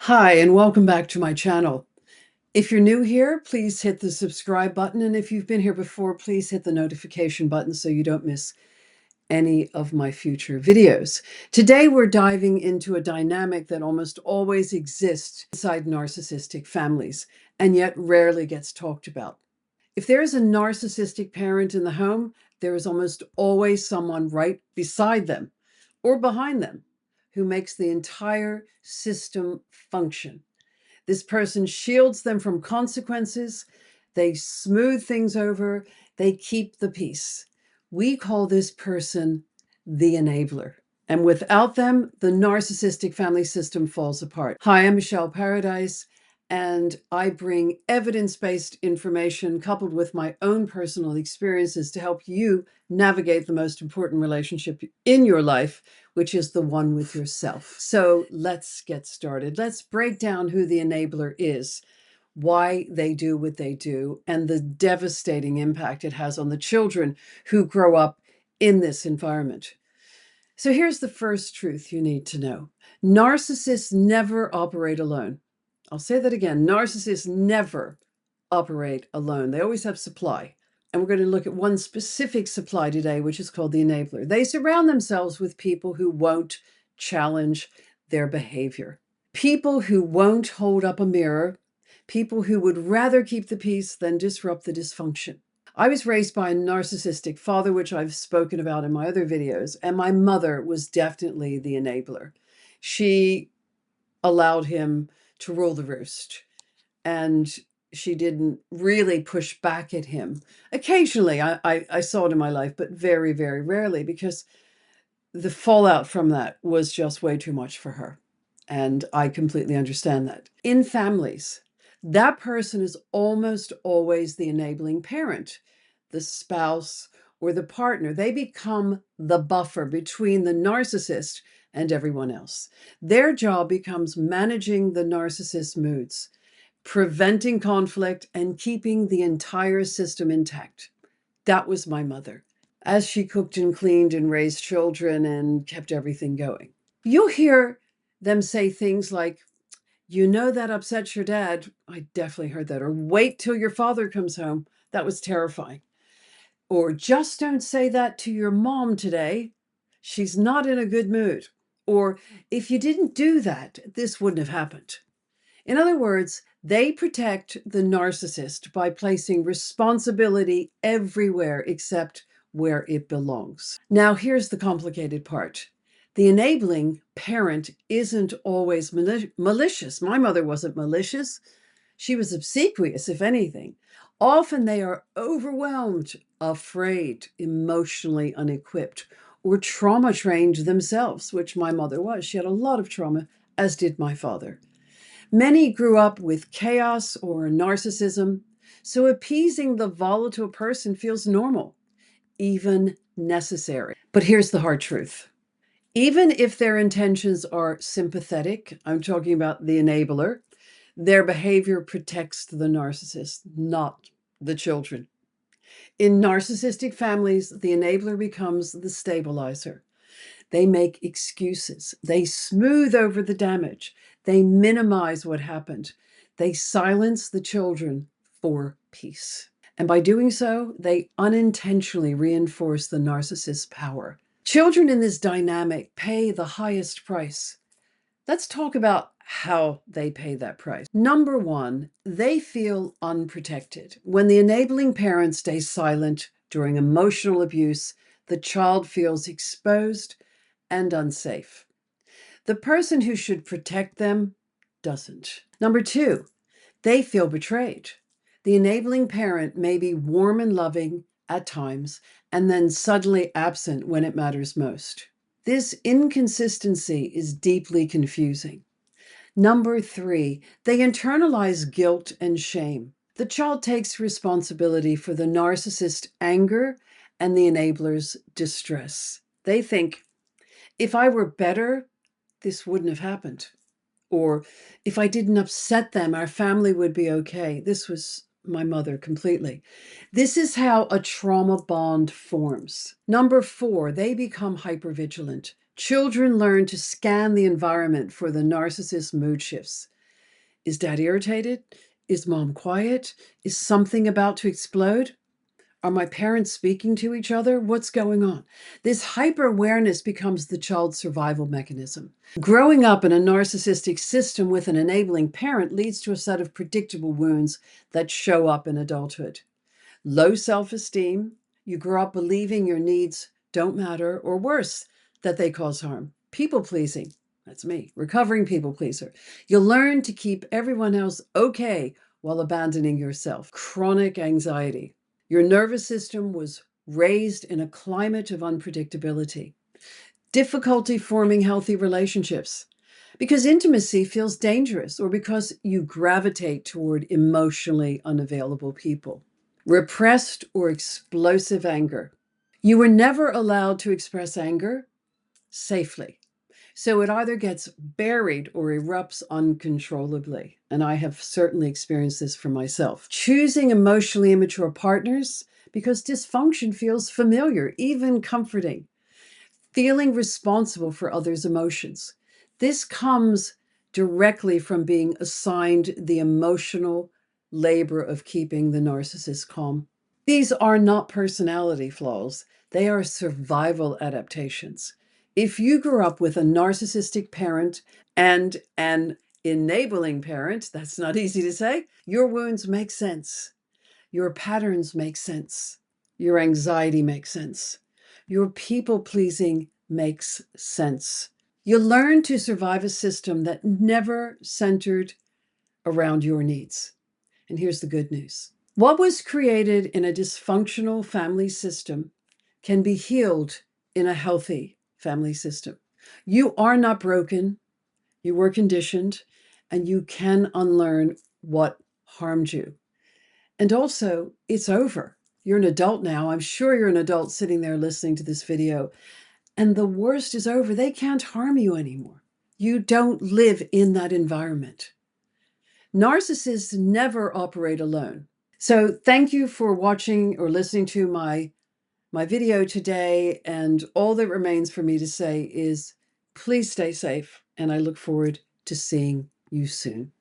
Hi, and welcome back to my channel. If you're new here, please hit the subscribe button. And if you've been here before, please hit the notification button so you don't miss any of my future videos. Today, we're diving into a dynamic that almost always exists inside narcissistic families and yet rarely gets talked about. If there's a narcissistic parent in the home, there is almost always someone right beside them or behind them who makes the entire system function. This person shields them from consequences. They smooth things over. They keep the peace. We call this person the enabler. And without them, the narcissistic family system falls apart. Hi, I'm Michele Paradise, and I bring evidence-based information coupled with my own personal experiences to help you navigate the most important relationship in your life, which is the one with yourself. So let's get started. Let's break down who the enabler is, why they do what they do, and the devastating impact it has on the children who grow up in this environment. So here's the first truth you need to know. Narcissists never operate alone. I'll say that again. Narcissists never operate alone. They always have supply. And we're going to look at one specific supply today, which is called the enabler. They surround themselves with people who won't challenge their behavior, people who won't hold up a mirror, people who would rather keep the peace than disrupt the dysfunction. I was raised by a narcissistic father, which I've spoken about in my other videos, and my mother was definitely the enabler. She allowed him to rule the roost, and she didn't really push back at him. Occasionally, I saw it in my life, but very, very rarely, because the fallout from that was just way too much for her. And I completely understand that. In families, that person is almost always the enabling parent, the spouse, or the partner. They become the buffer between the narcissist and everyone else. Their job becomes managing the narcissist's moods, preventing conflict, and keeping the entire system intact. That was my mother, as she cooked and cleaned and raised children and kept everything going. You'll hear them say things like, "You know that upsets your dad." I definitely heard that. Or, "Wait till your father comes home. That was terrifying." Or, "Just don't say that to your mom today. She's not in a good mood." Or, "If you didn't do that, this wouldn't have happened." In other words, they protect the narcissist by placing responsibility everywhere except where it belongs. Now, here's the complicated part. The enabling parent isn't always malicious. My mother wasn't malicious. She was obsequious, if anything. Often they are overwhelmed, afraid, emotionally unequipped, or trauma trained themselves, which my mother was. She had a lot of trauma, as did my father. Many grew up with chaos or narcissism, so appeasing the volatile person feels normal, even necessary. But here's the hard truth. Even if their intentions are sympathetic, I'm talking about the enabler, their behavior protects the narcissist, not the children. In narcissistic families, the enabler becomes the stabilizer. They make excuses. They smooth over the damage. They minimize what happened. They silence the children for peace. And by doing so, they unintentionally reinforce the narcissist's power. Children in this dynamic pay the highest price. Let's talk about how they pay that price. Number one, they feel unprotected. When the enabling parent stays silent during emotional abuse, the child feels exposed and unsafe. The person who should protect them doesn't. Number two, they feel betrayed. The enabling parent may be warm and loving at times and then suddenly absent when it matters most. This inconsistency is deeply confusing. Number three, they internalize guilt and shame. The child takes responsibility for the narcissist's anger and the enabler's distress. They think, if I were better, this wouldn't have happened. Or if I didn't upset them, our family would be okay. This was my mother completely. This is how a trauma bond forms. Number four, they become hypervigilant. Children learn to scan the environment for the narcissist mood shifts. Is dad irritated? Is mom quiet? Is something about to explode? Are my parents speaking to each other? What's going on? This hyper-awareness becomes the child's survival mechanism. Growing up in a narcissistic system with an enabling parent leads to a set of predictable wounds that show up in adulthood. Low self-esteem, you grow up believing your needs don't matter, or worse, that they cause harm. People-pleasing, that's me, recovering people-pleaser. You'll learn to keep everyone else okay while abandoning yourself. Chronic anxiety. Your nervous system was raised in a climate of unpredictability. Difficulty forming healthy relationships because intimacy feels dangerous or because you gravitate toward emotionally unavailable people. Repressed or explosive anger. You were never allowed to express anger safely. So it either gets buried or erupts uncontrollably. And I have certainly experienced this for myself. Choosing emotionally immature partners because dysfunction feels familiar, even comforting. Feeling responsible for others' emotions. This comes directly from being assigned the emotional labor of keeping the narcissist calm. These are not personality flaws, they are survival adaptations. If you grew up with a narcissistic parent and an enabling parent, that's not easy to say, your wounds make sense. Your patterns make sense. Your anxiety makes sense. Your people-pleasing makes sense. You learn to survive a system that never centered around your needs. And here's the good news. What was created in a dysfunctional family system can be healed in a healthy family system. You are not broken. You were conditioned, and you can unlearn what harmed you. And also, it's over. You're an adult now. I'm sure you're an adult sitting there listening to this video. And the worst is over. They can't harm you anymore. You don't live in that environment. Narcissists never operate alone. So thank you for watching or listening to my video today. And all that remains for me to say is please stay safe. And I look forward to seeing you soon.